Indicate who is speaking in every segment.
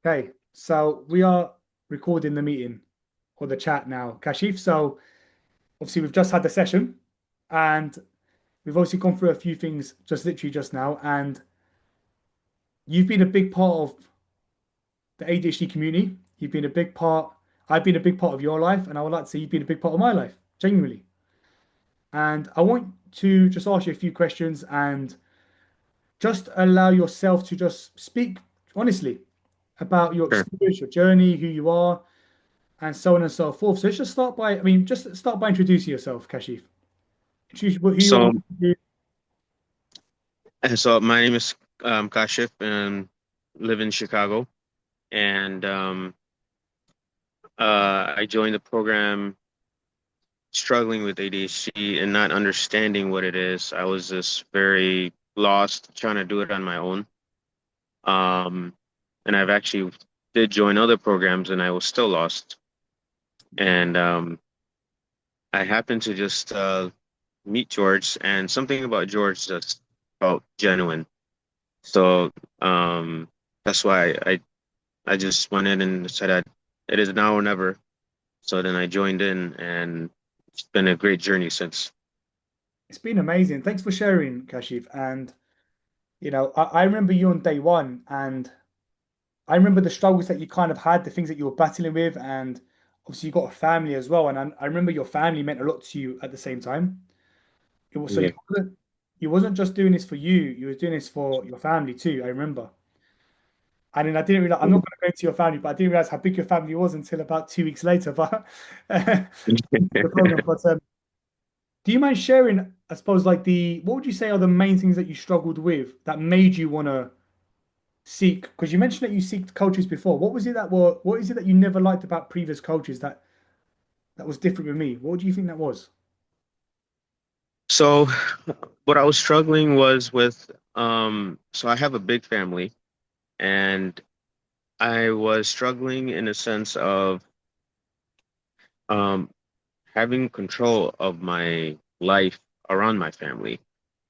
Speaker 1: Okay, so we are recording the meeting or the chat now, Kashif. So obviously we've just had the session and we've obviously gone through a few things just literally just now, and you've been a big part of the ADHD community. You've been a big part, I've been a big part of your life, and I would like to say you've been a big part of my life, genuinely. And I want to just ask you a few questions and just allow yourself to just speak honestly about your
Speaker 2: Sure.
Speaker 1: experience, your journey, who you are, and so on and so forth. So let's just start by, just start by introducing yourself, Kashif. Introduce who you are.
Speaker 2: So, so my name is Kashif and live in Chicago. And I joined the program struggling with ADHD and not understanding what it is. I was just very lost trying to do it on my own. Um, and I've actually did join other programs and I was still lost. And I happened to just meet George, and something about George just felt genuine. So that's why I just went in and said that it is now or never. So then I joined in, and it's been a great journey since.
Speaker 1: It's been amazing. Thanks for sharing, Kashif. And I remember you on day one, and I remember the struggles that you kind of had, the things that you were battling with, and obviously you got a family as well. And I remember your family meant a lot to you at the same time. It was so
Speaker 2: Yeah.
Speaker 1: you wasn't just doing this for you, you was doing this for your family too. I remember. And then I didn't realize, I'm not going to go into your family, but I didn't realize how big your family was until about 2 weeks later. But into the program. But do you mind sharing, I suppose, like what would you say are the main things that you struggled with that made you want to seek? Because you mentioned that you seeked coaches before. What is it that you never liked about previous coaches that was different with me? What do you think that was?
Speaker 2: So what I was struggling was with, so I have a big family, and I was struggling in a sense of um, having control of my life around my family.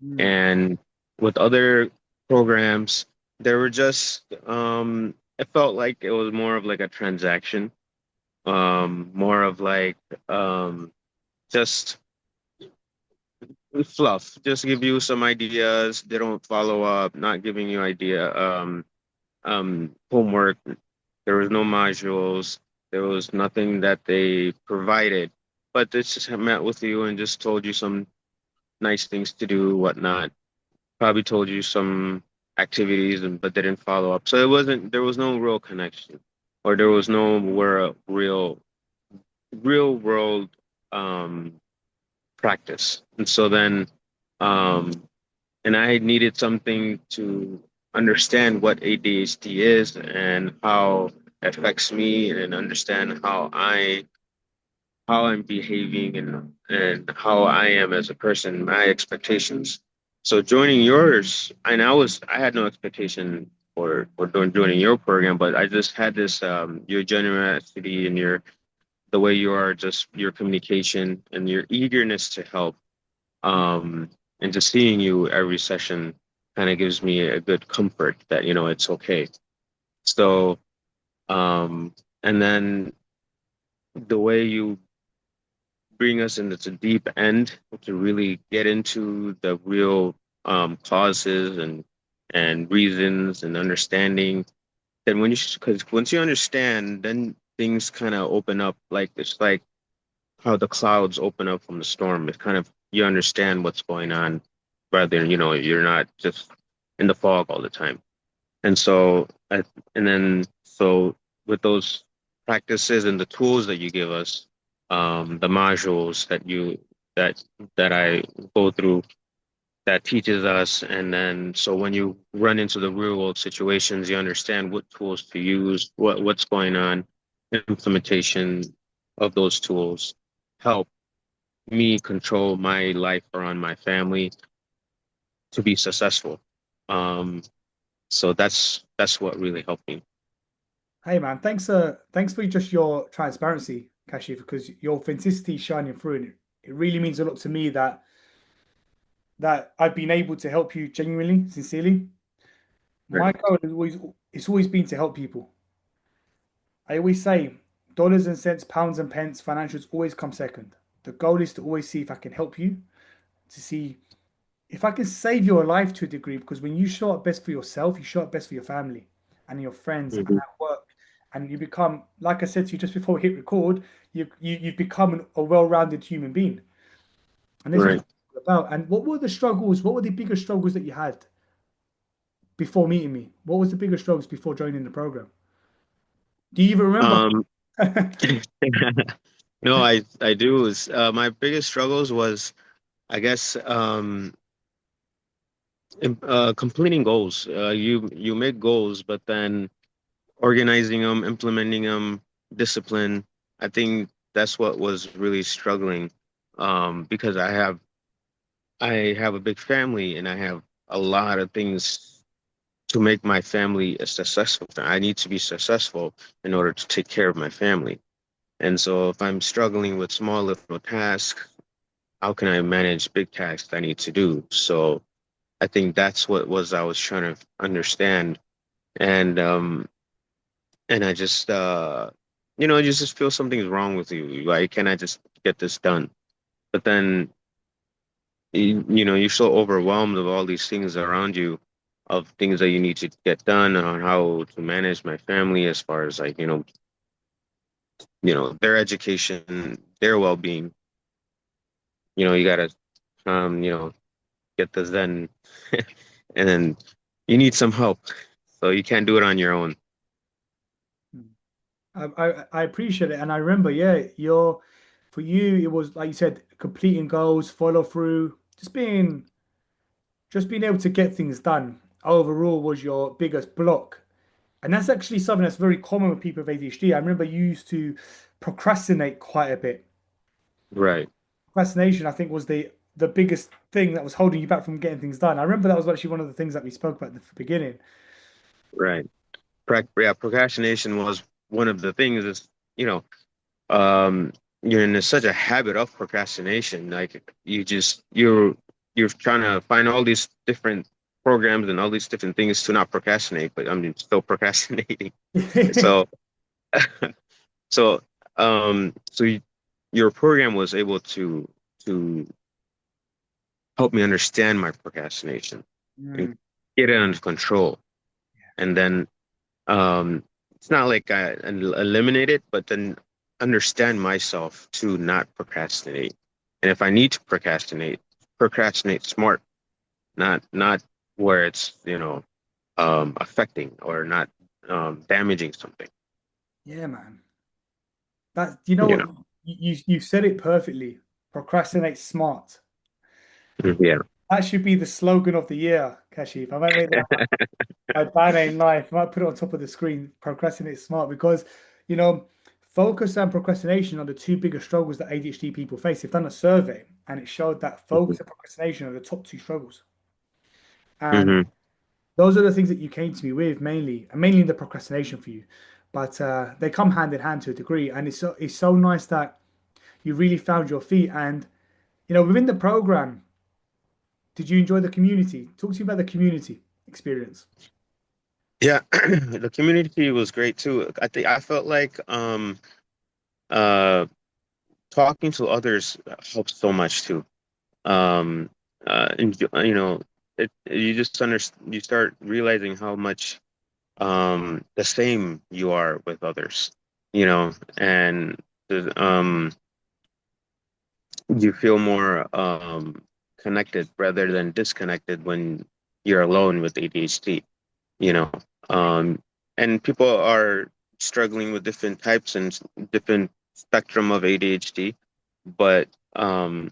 Speaker 1: Mm,
Speaker 2: And with other programs, there were just it felt like it was more of like a transaction, more of like just fluff, just give you some ideas. They don't follow up, not giving you homework. There was no modules. There was nothing that they provided, but they just met with you and just told you some nice things to do, whatnot. Probably told you some activities, and but they didn't follow up. So it wasn't, there was no real connection, or there was no where real world um practice. And so then um and I needed something to understand what ADHD is and how it affects me, and understand how I'm behaving, and how I am as a person, my expectations. So joining yours, and I had no expectation for joining your program, but I just had this your generosity and your the way you are, just your communication and your eagerness to help. Um, and just seeing you every session kind of gives me a good comfort that, it's okay. So, and then the way you bring us into the deep end to really get into the real causes and reasons and understanding. Then because once you understand, then things kind of open up. Like it's like how the clouds open up from the storm. It's kind of you understand what's going on, rather than you're not just in the fog all the time. And so, and then so with those practices and the tools that you give us, the modules that that I go through, that teaches us, and then so when you run into the real world situations, you understand what tools to use, what's going on, implementation of those tools help me control my life around my family to be successful. Um, so that's what really helped me.
Speaker 1: Hey man, thanks for just your transparency, Kashif, because your authenticity is shining through, and it really means a lot to me that I've been able to help you genuinely, sincerely.
Speaker 2: Right.
Speaker 1: My goal is always it's always been to help people. I always say dollars and cents, pounds and pence, financials always come second. The goal is to always see if I can help you, to see if I can save your life to a degree, because when you show up best for yourself, you show up best for your family and your friends and
Speaker 2: Hmm.
Speaker 1: at work. And you become, like I said to you just before we hit record, you've become a well-rounded human being. And this is
Speaker 2: Right.
Speaker 1: what it's all about. And what were the struggles? What were the biggest struggles that you had before meeting me? What was the biggest struggles before joining the program? Do you even remember?
Speaker 2: Um, no, I do. Is my biggest struggles was, I guess, completing goals. You make goals, but then organizing them, implementing them, discipline. I think that's what was really struggling. Because I have a big family and I have a lot of things to make my family a successful. I need to be successful in order to take care of my family. And so if I'm struggling with small little tasks, how can I manage big tasks I need to do? So I think that's what was I was trying to understand. And I just you just feel something's wrong with you. Like, can I just get this done? But then you're so overwhelmed of all these things around you, of things that you need to get done, on how to manage my family as far as like, their education, their well-being. You gotta get this done. And then you need some help. So you can't do it on your own.
Speaker 1: I appreciate it, and I remember, yeah, for you it was like you said, completing goals, follow through, just being able to get things done. Overall, was your biggest block, and that's actually something that's very common with people with ADHD. I remember you used to procrastinate quite a bit.
Speaker 2: Right,
Speaker 1: Procrastination, I think, was the biggest thing that was holding you back from getting things done. I remember that was actually one of the things that we spoke about at the beginning.
Speaker 2: right. Yeah, procrastination was one of the things is, you know, um, you're in such a habit of procrastination. Like you're trying to find all these different programs and all these different things to not procrastinate, but I'm still procrastinating. So, so, your program was able to help me understand my procrastination and
Speaker 1: Mm,
Speaker 2: get it under control. And then it's not like I eliminate it, but then understand myself to not procrastinate. And if I need to procrastinate smart, not where it's, affecting or not damaging something,
Speaker 1: yeah, man. That you know
Speaker 2: you
Speaker 1: what
Speaker 2: know.
Speaker 1: you said it perfectly. Procrastinate smart.
Speaker 2: Yeah.
Speaker 1: That should be the slogan of the year, Kashif. I might make that my bad name life. I might put it on top of the screen. Procrastinate smart because, you know, focus and procrastination are the two biggest struggles that ADHD people face. They've done a survey and it showed that
Speaker 2: Hmm.
Speaker 1: focus and procrastination are the top two struggles. And
Speaker 2: Hmm.
Speaker 1: those are the things that you came to me with mainly, and mainly the procrastination for you. But they come hand in hand to a degree. And it's so nice that you really found your feet. And, within the program, did you enjoy the community? Talk to me about the community experience.
Speaker 2: Yeah, the community was great too. I felt like uh talking to others helps so much too. Um, and you just you start realizing how much the same you are with others, and you feel more connected rather than disconnected when you're alone with ADHD, you know. Um, and people are struggling with different types and different spectrum of ADHD, but um,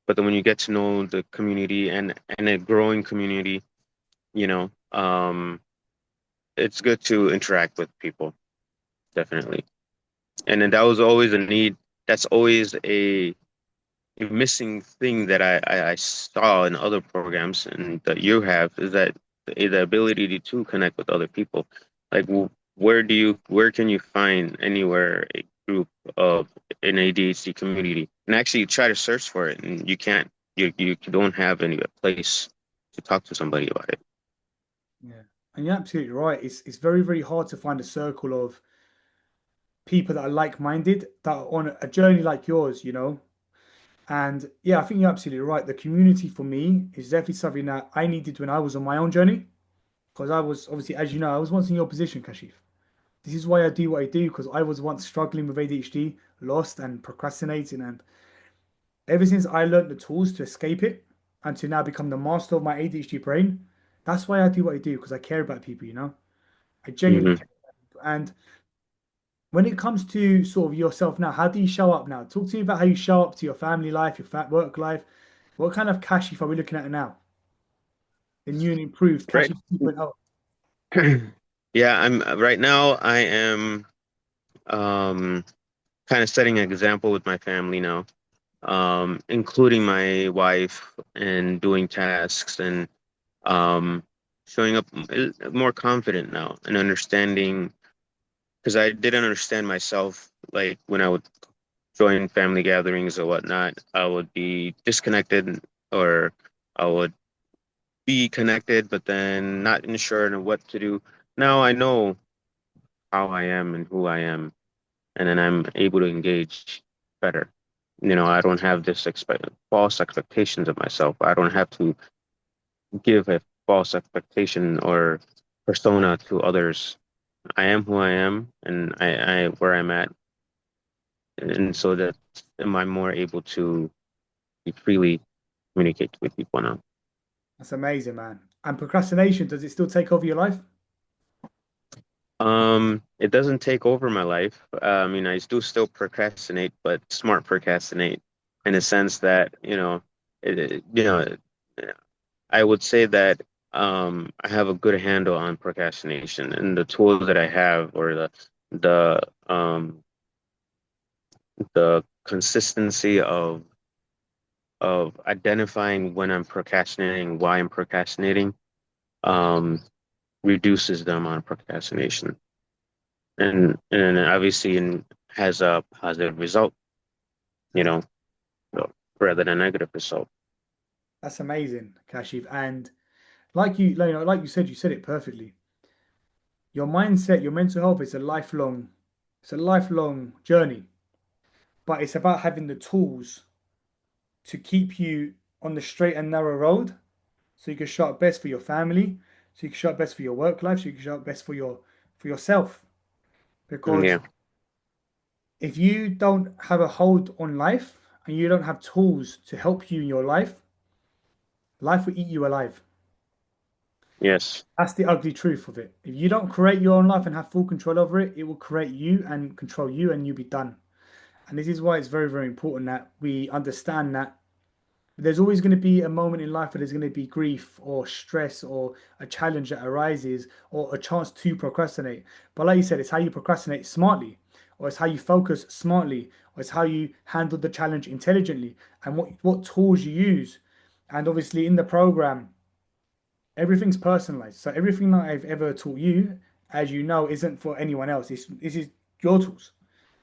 Speaker 2: but then when you get to know the community and a growing community, you know, it's good to interact with people, definitely. And then that was always a need. That's always a missing thing that I saw in other programs and that you have is that the ability to connect with other people. Like, where can you find anywhere a group of an ADHD community? And actually try to search for it, and you can't. You don't have any place to talk to somebody about it.
Speaker 1: Yeah, and you're absolutely right. It's very, very hard to find a circle of people that are like-minded, that are on a journey like yours, you know. And yeah, I think you're absolutely right. The community for me is definitely something that I needed when I was on my own journey. Because I was obviously, as you know, I was once in your position, Kashif. This is why I do what I do, because I was once struggling with ADHD, lost and procrastinating. And ever since I learned the tools to escape it and to now become the master of my ADHD brain, that's why I do what I do, because I care about people, you know? I genuinely
Speaker 2: Hmm.
Speaker 1: care about people. And when it comes to sort of yourself now, how do you show up now? Talk to me about how you show up to your family life, your fat work life. What kind of Kashif are we looking at now? The new and improved
Speaker 2: Right.
Speaker 1: Kashif 2.0.
Speaker 2: Yeah, I'm right now I am um kind of setting an example with my family now, including my wife and doing tasks and um showing up more confident now and understanding because I didn't understand myself like when I would join family gatherings or whatnot, I would be disconnected or I would be connected, but then not sure of what to do. Now I know how I am and who I am, and then I'm able to engage better. I don't have this false expectations of myself. I don't have to give a false expectation or persona to others. I am who I am, and I where I'm at, and so that am I more able to freely communicate with people now.
Speaker 1: That's amazing, man. And procrastination, does it still take over your life?
Speaker 2: It doesn't take over my life. I mean, I do still procrastinate, but smart procrastinate in a sense that, I would say that I have a good handle on procrastination and the tools that I have or the the consistency of identifying when I'm procrastinating, why I'm procrastinating, um, reduces the amount of procrastination. And obviously has a positive result, you
Speaker 1: That's,
Speaker 2: know, so, rather than a negative result.
Speaker 1: that's amazing, Kashif. And like you said it perfectly. Your mindset, your mental health is it's a lifelong journey, but it's about having the tools to keep you on the straight and narrow road so you can show up best for your family, so you can show up best for your work life, so you can show up best for yourself. Because
Speaker 2: Yeah,
Speaker 1: if you don't have a hold on life and you don't have tools to help you in your life, life will eat you alive.
Speaker 2: yes,
Speaker 1: That's the ugly truth of it. If you don't create your own life and have full control over it, it will create you and control you and you'll be done. And this is why it's very, very important that we understand that there's always going to be a moment in life where there's going to be grief or stress or a challenge that arises or a chance to procrastinate. But like you said, it's how you procrastinate smartly, or it's how you focus smartly, or it's how you handle the challenge intelligently and what tools you use. And obviously in the program, everything's personalized. So everything that I've ever taught you, as you know, isn't for anyone else. This is your tools.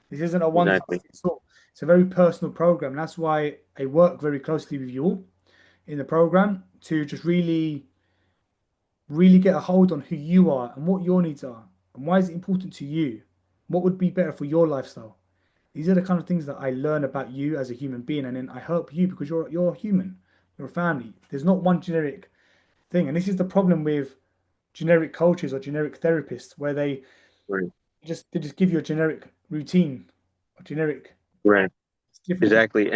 Speaker 1: This isn't a one size
Speaker 2: exactly.
Speaker 1: fits all. It's a very personal program. That's why I work very closely with you all in the program to just really, really get a hold on who you are and what your needs are and why is it important to you. What would be better for your lifestyle? These are the kind of things that I learn about you as a human being, and then I help you because you're a human, you're a family. There's not one generic thing, and this is the problem with generic coaches or generic therapists where
Speaker 2: Right,
Speaker 1: they just give you a generic routine or generic
Speaker 2: right,
Speaker 1: different things.
Speaker 2: exactly.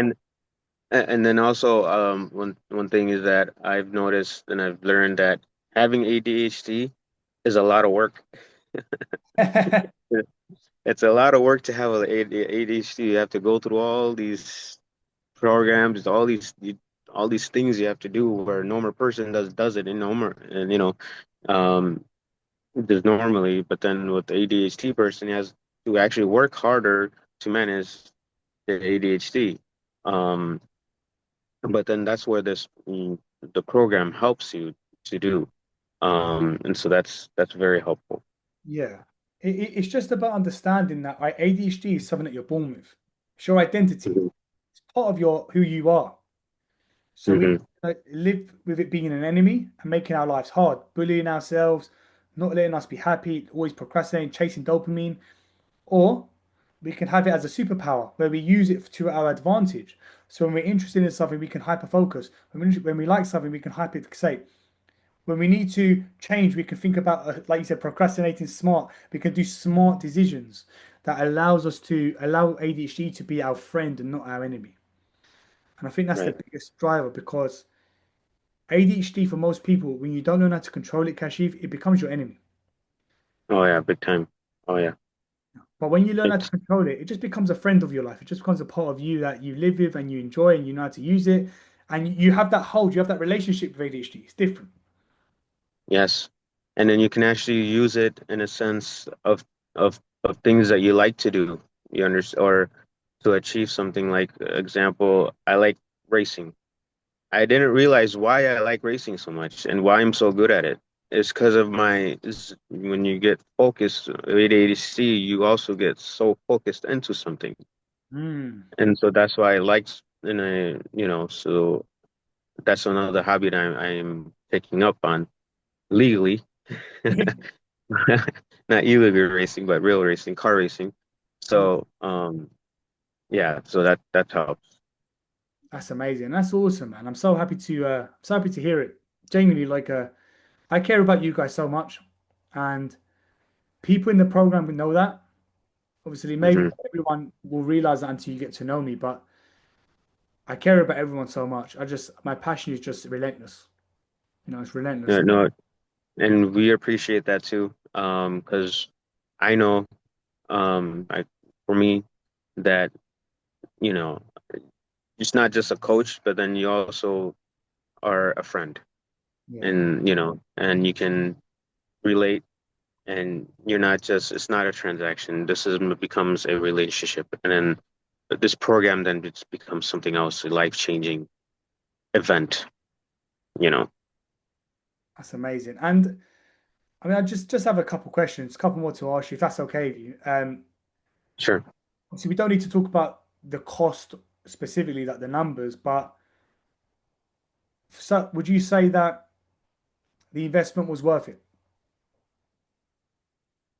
Speaker 2: And then also, one thing is that I've noticed and I've learned that having ADHD is a lot of work. It's a lot of work to have a ADHD. You have to go through all these programs, all these things you have to do where a normal person does it in normal and um just normally, but then with the ADHD person, he has to actually work harder to manage the ADHD. Um, but then that's where the program helps you to do. And so that's very helpful.
Speaker 1: Yeah. It's just about understanding that ADHD is something that you're born with. It's your identity.
Speaker 2: Hmm.
Speaker 1: It's part of your who you are. So we
Speaker 2: Hmm.
Speaker 1: live with it being an enemy and making our lives hard, bullying ourselves, not letting us be happy, always procrastinating, chasing dopamine, or we can have it as a superpower where we use it to our advantage. So when we're interested in something, we can hyper focus. When we like something, we can hyper fixate. When we need to change, we can think about, like you said, procrastinating smart. We can do smart decisions that allows us to allow ADHD to be our friend and not our enemy. And I think that's the
Speaker 2: Right.
Speaker 1: biggest driver because ADHD for most people, when you don't know how to control it, Kashif, it becomes your enemy.
Speaker 2: Oh yeah, big time. Oh yeah.
Speaker 1: But when you learn how to
Speaker 2: It's
Speaker 1: control it, it just becomes a friend of your life. It just becomes a part of you that you live with and you enjoy and you know how to use it. And you have that hold, you have that relationship with ADHD. It's different.
Speaker 2: yes. And then you can actually use it in a sense of things that you like to do. You understand, or to achieve something like example, I like racing. I didn't realize why I like racing so much and why I'm so good at it. It's because of when you get focused with ADHD, you also get so focused into something.
Speaker 1: Mm.
Speaker 2: And so that's why I liked, and so that's another hobby that I'm picking up on legally. Not illegal racing, but real racing, car racing.
Speaker 1: Cool.
Speaker 2: So, yeah, so that helps.
Speaker 1: That's amazing. That's awesome, man. I'm so happy to hear it. Genuinely, I care about you guys so much, and people in the program will know that. Obviously, maybe
Speaker 2: Hmm.
Speaker 1: not everyone will realize that until you get to know me, but I care about everyone so much. My passion is just relentless. You know, it's relentless.
Speaker 2: Yeah, no, and we appreciate that too. Because I know, I for me that you know, it's not just a coach, but then you also are a friend,
Speaker 1: Yeah,
Speaker 2: and and you can relate, and you're not just it's not a transaction. This is becomes a relationship, and then this program then just becomes something else, a life-changing event, you know.
Speaker 1: that's amazing. And I mean, I just have a couple questions, a couple more to ask you, if that's okay with you.
Speaker 2: Sure.
Speaker 1: Obviously, we don't need to talk about the cost specifically, like the numbers, but so would you say that the investment was worth it?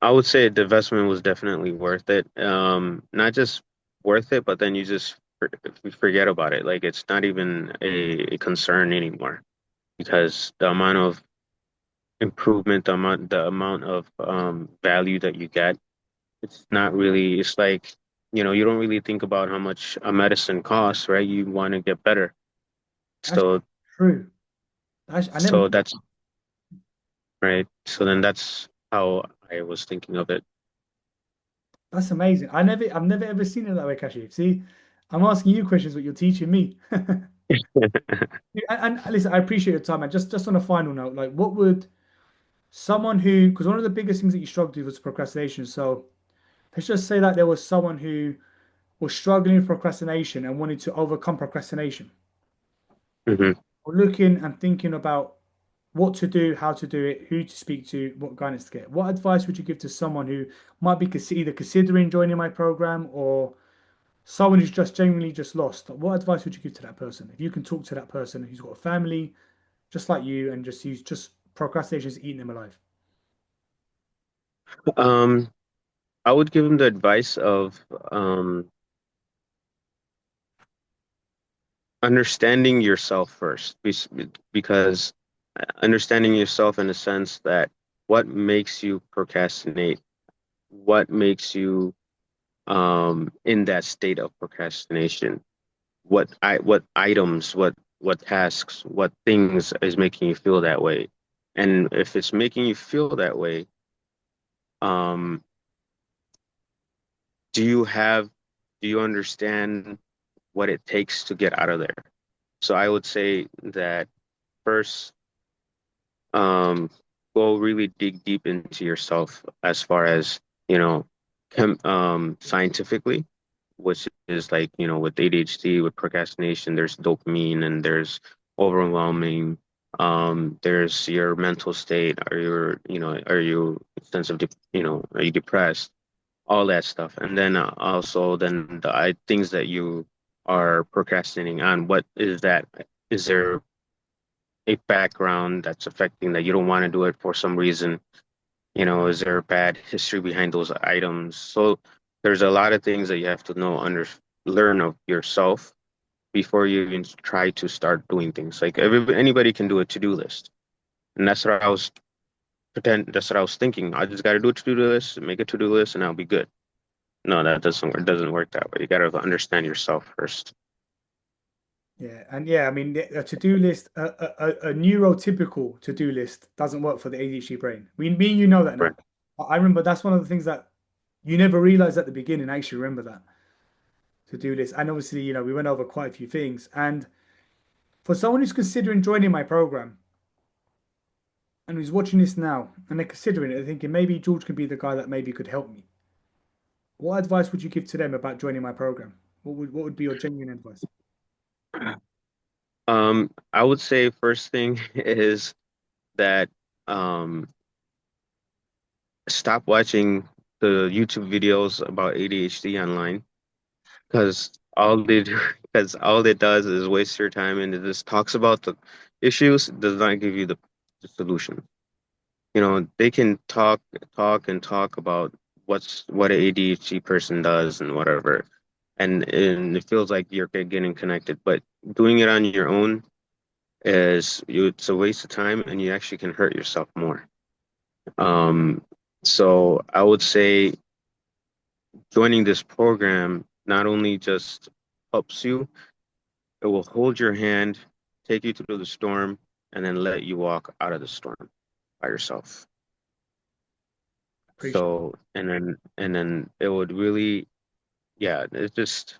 Speaker 2: I would say the investment was definitely worth it. Not just worth it, but then you forget about it. Like it's not even a concern anymore because the amount of improvement, the amount of value that you get, it's not really, it's like, you don't really think about how much a medicine costs, right? You want to get better.
Speaker 1: That's
Speaker 2: So,
Speaker 1: true. I never.
Speaker 2: so that's right. So then that's how I was thinking of it.
Speaker 1: That's amazing. I've never ever seen it that way, Kashif. See, I'm asking you questions, but you're teaching me. And listen, I appreciate your time. And just on a final note, like, what would someone who, because one of the biggest things that you struggled with was procrastination. So let's just say that there was someone who was struggling with procrastination and wanted to overcome procrastination,
Speaker 2: Hmm.
Speaker 1: or looking and thinking about what to do, how to do it, who to speak to, what guidance to get. What advice would you give to someone who might be either considering joining my program or someone who's just genuinely just lost? What advice would you give to that person? If you can talk to that person who's got a family just like you and just who's just procrastination is eating them alive.
Speaker 2: Um, I would give him the advice of understanding yourself first, because understanding yourself in the sense that what makes you procrastinate, what makes you in that state of procrastination, what items, what tasks, what things is making you feel that way, and if it's making you feel that way, um, do you have do you understand what it takes to get out of there? So I would say that first, um, go really dig deep into yourself as far as, scientifically, which is like, with ADHD, with procrastination, there's dopamine and there's overwhelming, there's your mental state, are you sensitive, are you depressed? All that stuff. And then also then things that you are procrastinating on, what is that? Is there a background that's affecting that you don't want to do it for some reason? Is there a bad history behind those items? So there's a lot of things that you have to learn of yourself before you even try to start doing things. Like anybody can do a to-do list. And that's what I was thinking. I just got to do a to-do list, make a to-do list, and I'll be good. No, that doesn't work. It doesn't work that way. You got to understand yourself first.
Speaker 1: Yeah, and yeah, I mean, a to-do list, a neurotypical to-do list doesn't work for the ADHD brain. Me and you know that
Speaker 2: Right.
Speaker 1: now. I remember that's one of the things that you never realized at the beginning. I actually remember that to-do list. And obviously, we went over quite a few things. And for someone who's considering joining my program and who's watching this now and they're considering it, they're thinking maybe George could be the guy that maybe could help me. What advice would you give to them about joining my program? What would be your genuine advice?
Speaker 2: I would say first thing is that um, stop watching the YouTube videos about ADHD online because because all it does is waste your time and it just talks about the issues, does not give you the solution. They can talk about what an ADHD person does and whatever, and it feels like you're getting connected, but doing it on your own it's a waste of time and you actually can hurt yourself more. Um, so I would say joining this program not only just helps you, it will hold your hand, take you through the storm, and then let you walk out of the storm by yourself.
Speaker 1: Appreciate.
Speaker 2: So, and then it would really, yeah, it's just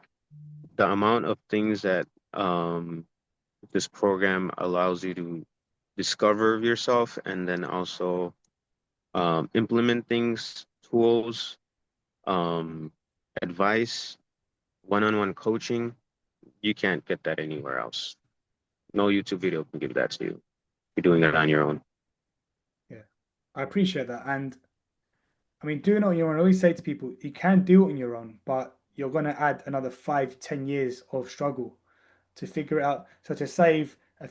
Speaker 2: the amount of things that this program allows you to discover yourself and then also implement things, tools, um, advice, one-on-one coaching. You can't get that anywhere else. No YouTube video can give that to you. You're doing it on your own.
Speaker 1: Yeah, I appreciate that. And I mean, doing it on your own, I always say to people, you can do it on your own, but you're going to add another 5, 10 years of struggle to figure it out. So to save a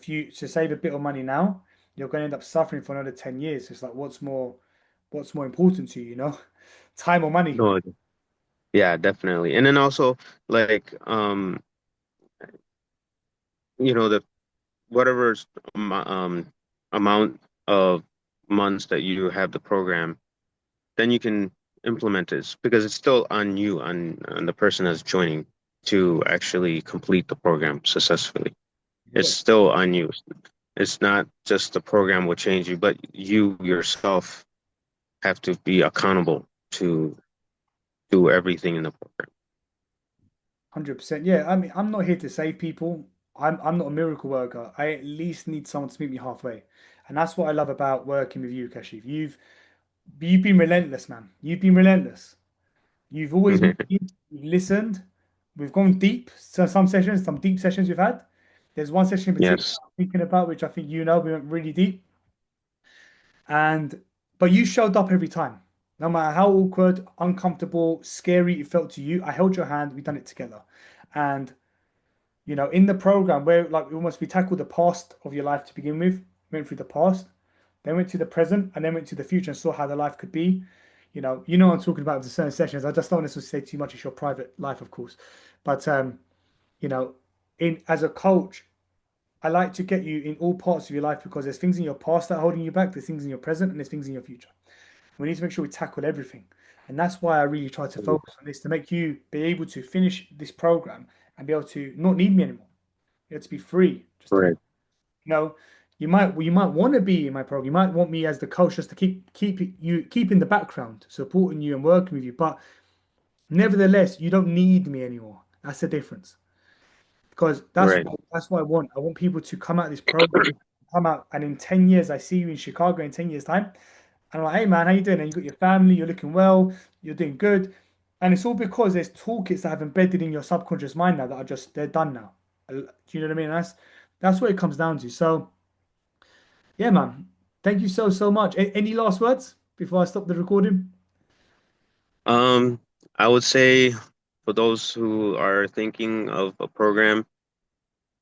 Speaker 1: bit of money now, you're going to end up suffering for another 10 years. It's like, what's more important to you, time or money?
Speaker 2: No, yeah, definitely. And then also like the whatever amount of months that you have the program, then you can implement this because it's still on you, on the person that's joining to actually complete the program successfully. It's still on you. It's not just the program will change you, but you yourself have to be accountable to do everything in the program.
Speaker 1: 100%. Yeah, I mean, I'm not here to save people. I'm not a miracle worker. I at least need someone to meet me halfway. And that's what I love about working with you, Kashif. You've been relentless, man. You've been relentless. You've always been, you've listened. We've gone deep. So some deep sessions we've had. There's one session in particular
Speaker 2: Yes,
Speaker 1: I'm thinking about, which I think we went really deep. And but you showed up every time. No matter how awkward, uncomfortable, scary it felt to you, I held your hand, we done it together. And in the program where like we tackled the past of your life to begin with, went through the past, then went to the present, and then went to the future and saw how the life could be. What I'm talking about with the certain sessions. I just don't want to say too much. It's your private life, of course. But you know, in as a coach, I like to get you in all parts of your life because there's things in your past that are holding you back, there's things in your present, and there's things in your future. We need to make sure we tackle everything. And that's why I really try to focus on this to make you be able to finish this program and be able to not need me anymore. You have to be free. Just to,
Speaker 2: correct,
Speaker 1: you might want to be in my program. You might want me as the coach just to keep in the background, supporting you and working with you. But nevertheless, you don't need me anymore. That's the difference. Because that's
Speaker 2: right,
Speaker 1: what that's what I want. I want people to come out of this program, come out, and in 10 years, I see you in Chicago in 10 years' time. And I'm like, hey man, how you doing? And you got your family, you're looking well, you're doing good. And it's all because there's toolkits that have embedded in your subconscious mind now that are just they're done now. Do you know what I mean? That's what it comes down to. So yeah, man. Thank you so much. Any last words before I stop the recording?
Speaker 2: Um, I would say for those who are thinking of a program,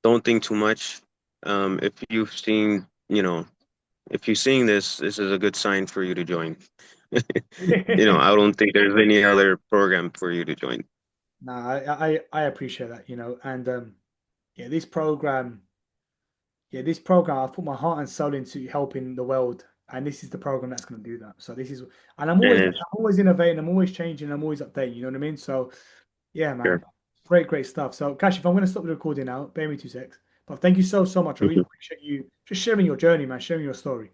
Speaker 2: don't think too much. If you've seen, if you're seeing this, this is a good sign for you to join. You know, I don't think there's any other program for you to join.
Speaker 1: No, I appreciate that, and yeah, this program, I've put my heart and soul into helping the world, and this is the program that's going to do that. So this is, and
Speaker 2: And
Speaker 1: I'm
Speaker 2: it's
Speaker 1: always innovating, I'm always changing, I'm always updating. You know what I mean? So yeah, man,
Speaker 2: sure.
Speaker 1: great stuff. So Cash, if I'm going to stop the recording now, bear me 2 secs. But thank you so much. I really
Speaker 2: Mhm.
Speaker 1: appreciate you just sharing your journey, man, sharing your story.